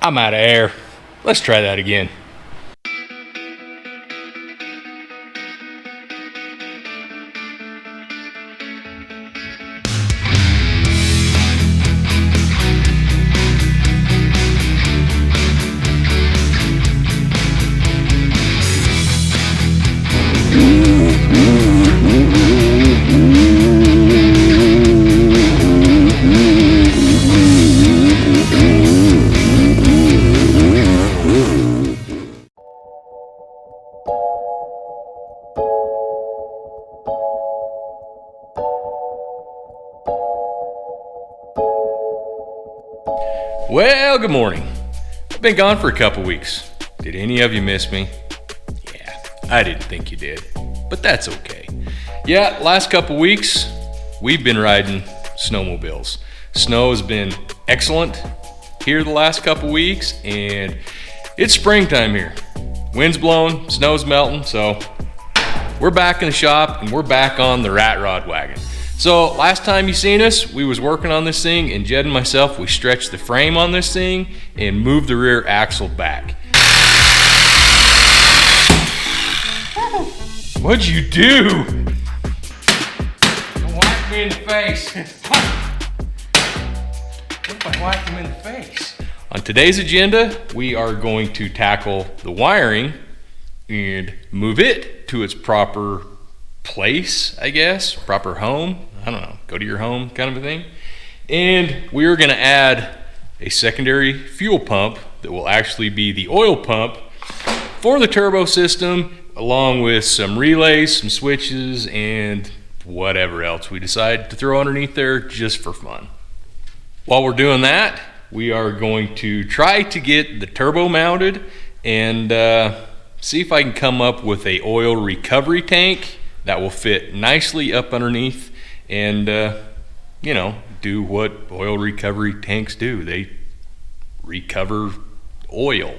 I'm out of air. Let's try that again. Well, good morning. I've been gone for a couple weeks. Did any of you miss me? Yeah, I didn't think you did, but that's okay. Yeah, last couple weeks, we've been riding snowmobiles. Snow has been excellent here the last couple weeks, and it's springtime here. Wind's blowing, snow's melting, so we're back in the shop and we're back on the rat rod wagon. So last time you seen us, we was working on this thing, and Jed and myself, we stretched the frame on this thing and moved the rear axle back. What'd you do? Don't whack me in the face. What if I whacked him in the face? On today's agenda, we are going to tackle the wiring and move it to its proper place, I guess, proper home. I don't know, go to your home kind of a thing. And we're gonna add a secondary fuel pump that will actually be the oil pump for the turbo system, along with some relays, some switches, and whatever else we decide to throw underneath there just for fun. While we're doing that, we are going to try to get the turbo mounted and see if I can come up with a oil recovery tank that will fit nicely up underneath and, do what oil recovery tanks do. They recover oil.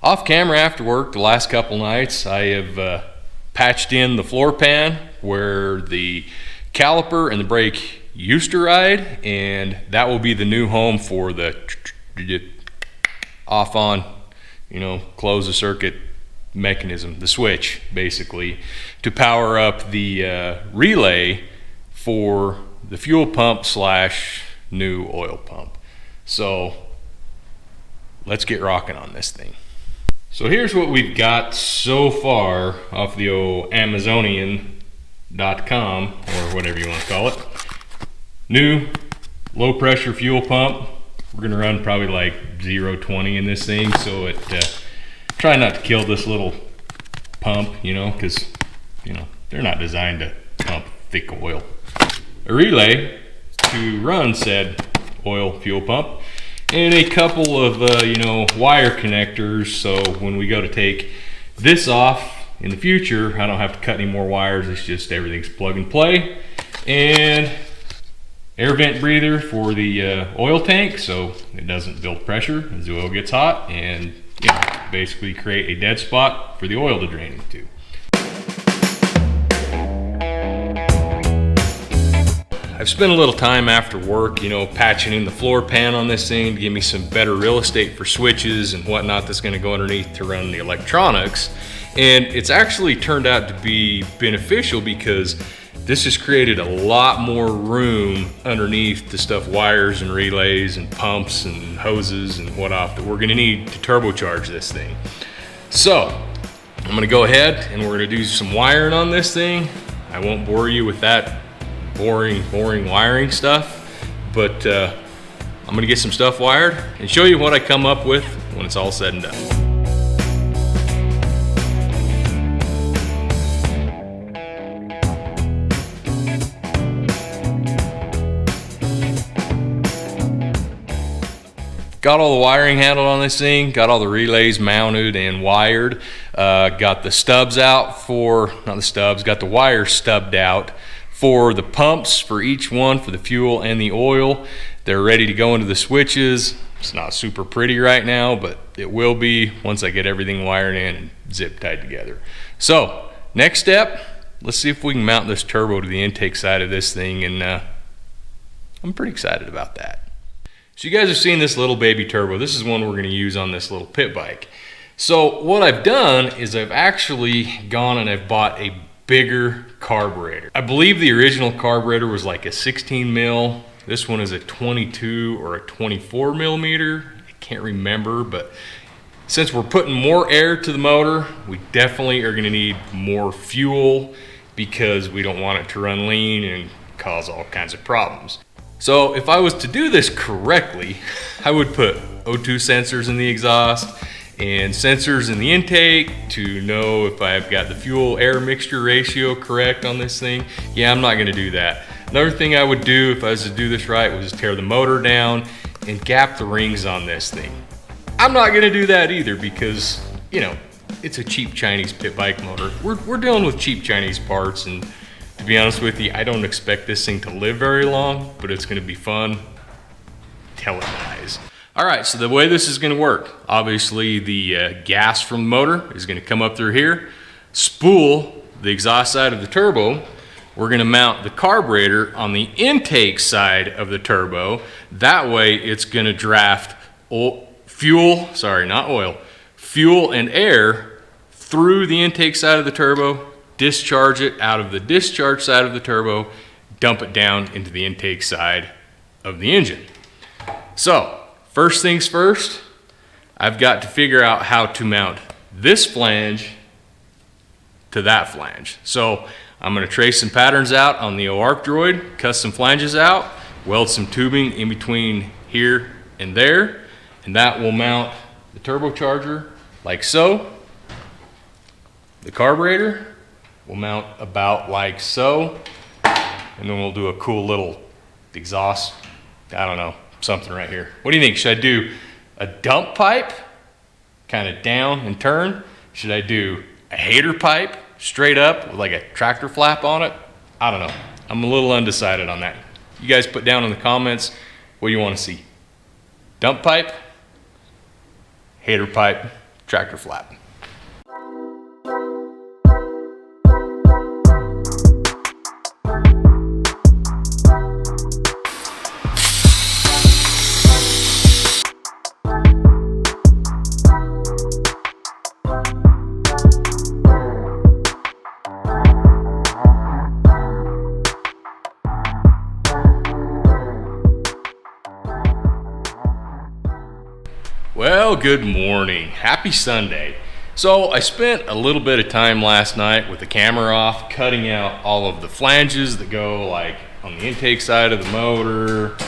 Off camera after work, the last couple nights, I have patched in the floor pan where the caliper and the brake used to ride, and that will be the new home for the off on, close the circuit mechanism, the switch basically, to power up the relay for the fuel pump / new oil pump. So let's get rocking on this thing. So here's what we've got so far off the old Amazonian.com, or whatever you want to call it. New low pressure fuel pump. We're gonna run probably like 0-20 in this thing, so it try not to kill this little pump, because they're not designed to pump thick oil. A relay to run said oil fuel pump, and a couple of wire connectors, so when we go to take this off in the future, I don't have to cut any more wires. It's just everything's plug and play. And air vent breather for the oil tank, so it doesn't build pressure as the oil gets hot, and basically create a dead spot for the oil to drain into. I've spent a little time after work, patching in the floor pan on this thing to give me some better real estate for switches and whatnot that's going to go underneath to run the electronics. And it's actually turned out to be beneficial because this has created a lot more room underneath to stuff wires and relays and pumps and hoses and whatnot that we're going to need to turbocharge this thing. So I'm going to go ahead and we're going to do some wiring on this thing. I won't bore you with that boring wiring stuff, but I'm going to get some stuff wired and show you what I come up with when it's all said and done. Got all the wiring handled on this thing, got all the relays mounted and wired, got the stubs out for, not the stubs, got the wires stubbed out for the pumps for each one, for the fuel and the oil. They're ready to go into the switches. It's not super pretty right now, but it will be once I get everything wired in and zip tied together. So next step, let's see if we can mount this turbo to the intake side of this thing, and I'm pretty excited about that. So you guys have seen this little baby turbo. This is one we're going to use on this little pit bike. So what I've done is I've actually gone and I've bought a bigger carburetor. I believe the original carburetor was like a 16 mil. This one is a 22 or a 24 millimeter. I can't remember, but since we're putting more air to the motor, we definitely are going to need more fuel because we don't want it to run lean and cause all kinds of problems. So if I was to do this correctly, I would put O2 sensors in the exhaust and sensors in the intake to know if I've got the fuel air mixture ratio correct on this thing. Yeah, I'm not gonna do that. Another thing I would do if I was to do this right was tear the motor down and gap the rings on this thing. I'm not gonna do that either because, you know, it's a cheap Chinese pit bike motor. We're dealing with cheap Chinese parts, and to be honest with you, I don't expect this thing to live very long, but it's gonna be fun till it dies. All right, so the way this is gonna work, obviously the gas from the motor is gonna come up through here, spool the exhaust side of the turbo. We're gonna mount the carburetor on the intake side of the turbo. That way it's gonna draft fuel and air through the intake side of the turbo, discharge it out of the discharge side of the turbo, dump it down into the intake side of the engine. So, first things first, I've got to figure out how to mount this flange to that flange. So, I'm gonna trace some patterns out on the OARC droid, cut some flanges out, weld some tubing in between here and there, and that will mount the turbocharger like so. The carburetor will mount about like so, and then we'll do a cool little exhaust, I don't know, something right here. What do you think? Should I do a dump pipe, kind of down and turn? Should I do a hater pipe, straight up with like a tractor flap on it? I don't know. I'm a little undecided on that. You guys put down in the comments what you want to see. Dump pipe, hater pipe, tractor flap. Well, good morning. Happy Sunday. So I spent a little bit of time last night with the camera off, cutting out all of the flanges that go like on the intake side of the motor,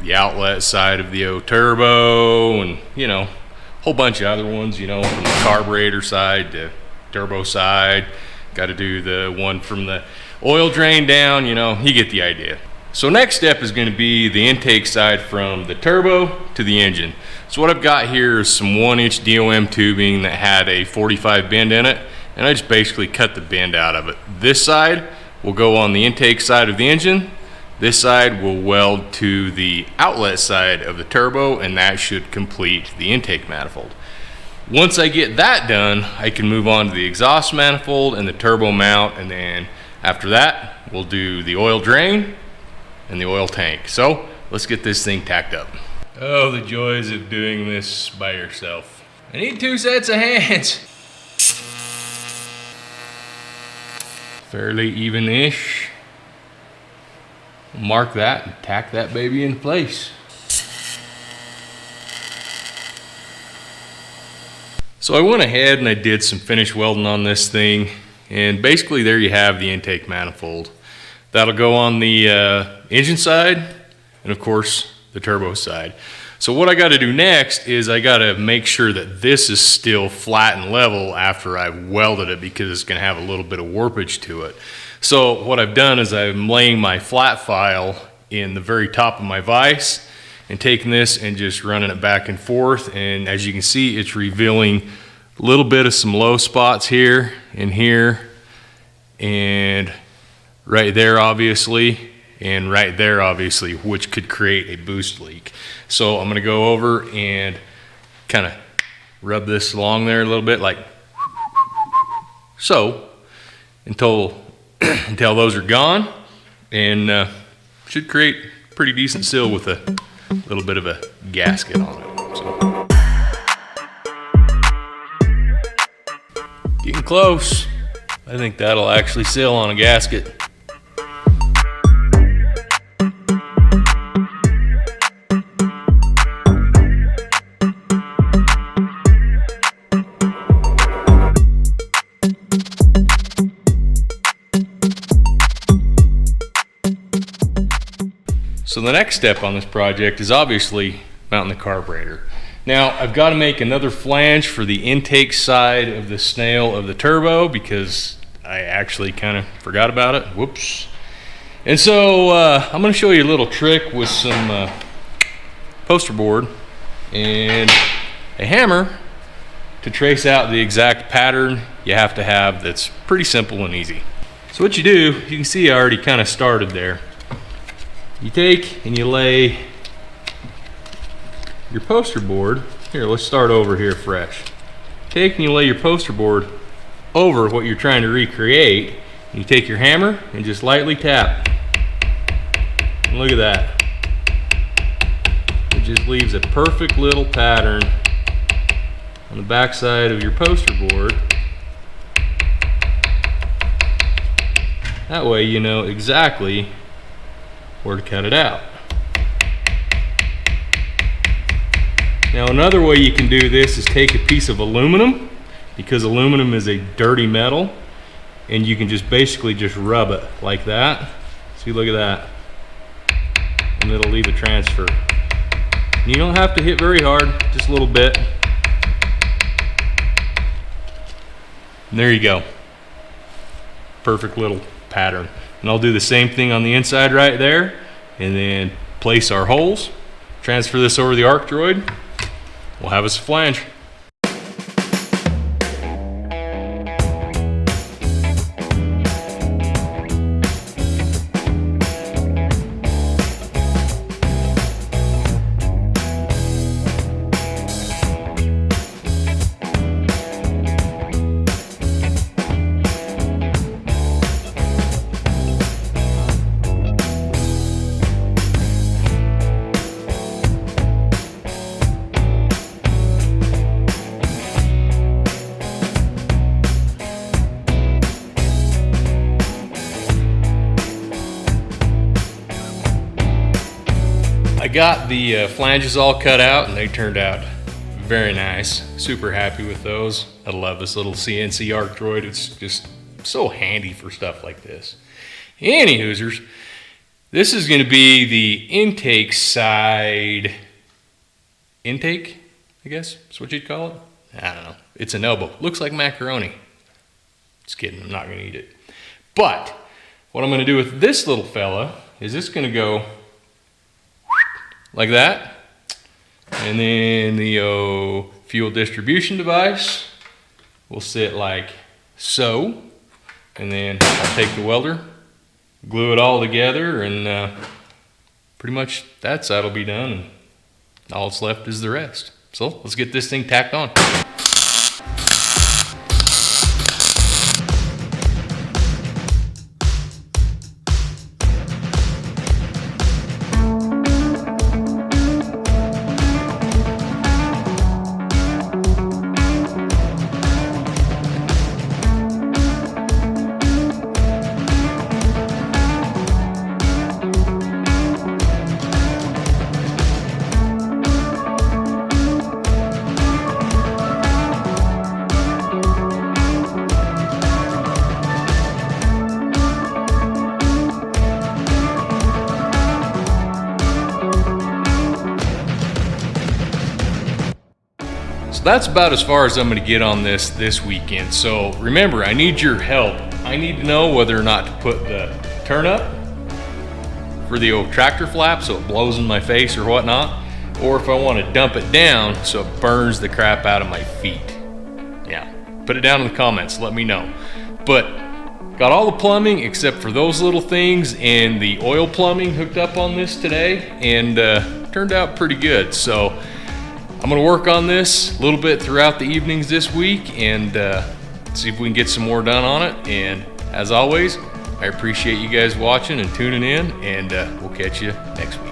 the outlet side of the O turbo, and you know, a whole bunch of other ones, you know, from the carburetor side to turbo side. Got to do the one from the oil drain down, you know, you get the idea. So next step is going to be the intake side from the turbo to the engine. So what I've got here is some 1-inch DOM tubing that had a 45 bend in it, and I just basically cut the bend out of it. This side will go on the intake side of the engine. This side will weld to the outlet side of the turbo, and that should complete the intake manifold. Once I get that done, I can move on to the exhaust manifold and the turbo mount, and then after that, we'll do the oil drain and the oil tank. So let's get this thing tacked up. Oh, the joys of doing this by yourself. I need 2 sets of hands. Fairly even-ish. Mark that and tack that baby in place. So I went ahead and I did some finish welding on this thing, and basically there you have the intake manifold. That'll go on the engine side and of course the turbo side. So what I got to do next is I got to make sure that this is still flat and level after I've welded it, because it's going to have a little bit of warpage to it. So what I've done is I'm laying my flat file in the very top of my vise and taking this and just running it back and forth, and as you can see, it's revealing a little bit of some low spots here and here and right there obviously, and right there obviously, which could create a boost leak. So I'm going to go over and kind of rub this along there a little bit, like so, until those are gone, and should create a pretty decent seal with a little bit of a gasket on it. So. Getting close. I think that'll actually sail on a gasket. So the next step on this project is obviously mounting the carburetor. Now I've got to make another flange for the intake side of the snail of the turbo because I actually kind of forgot about it. Whoops. And so I'm going to show you a little trick with some poster board and a hammer to trace out the exact pattern you have to have. That's pretty simple and easy. So what you do, you can see I already kind of started there. You take and you lay your poster board. Here, let's start over here fresh. Take and you lay your poster board over what you're trying to recreate. And you take your hammer and just lightly tap. And look at that. It just leaves a perfect little pattern on the back side of your poster board. That way you know exactly where to cut it out. Now another way you can do this is take a piece of aluminum, because aluminum is a dirty metal, and you can just basically just rub it like that. See, look at that. And it'll leave a transfer. And you don't have to hit very hard, just a little bit. And there you go. Perfect little pattern. And I'll do the same thing on the inside right there, and then place our holes, transfer this over the arc droid. We'll have us a flange. I got the flanges all cut out and they turned out very nice. Super happy with those. I love this little CNC arc droid. It's just so handy for stuff like this. Any hoosers, this is going to be the intake side. Intake, I guess is what you'd call it. I don't know. It's an elbow. Looks like macaroni. Just kidding. I'm not going to eat it. But what I'm going to do with this little fella is it's going to go like that, and then the fuel distribution device will sit like so, and then I'll take the welder, glue it all together, and pretty much that side will be done, and all that's left is the rest. So let's get this thing tacked on. That's about as far as I'm going to get on this weekend. So remember, I need your help. I need to know whether or not to put the turn up for the old tractor flap so it blows in my face or whatnot, or if I want to dump it down so it burns the crap out of my feet. Yeah, put it down in the comments, let me know. But got all the plumbing except for those little things and the oil plumbing hooked up on this today, and turned out pretty good. So I'm going to work on this a little bit throughout the evenings this week and see if we can get some more done on it. And as always, I appreciate you guys watching and tuning in, and we'll catch you next week.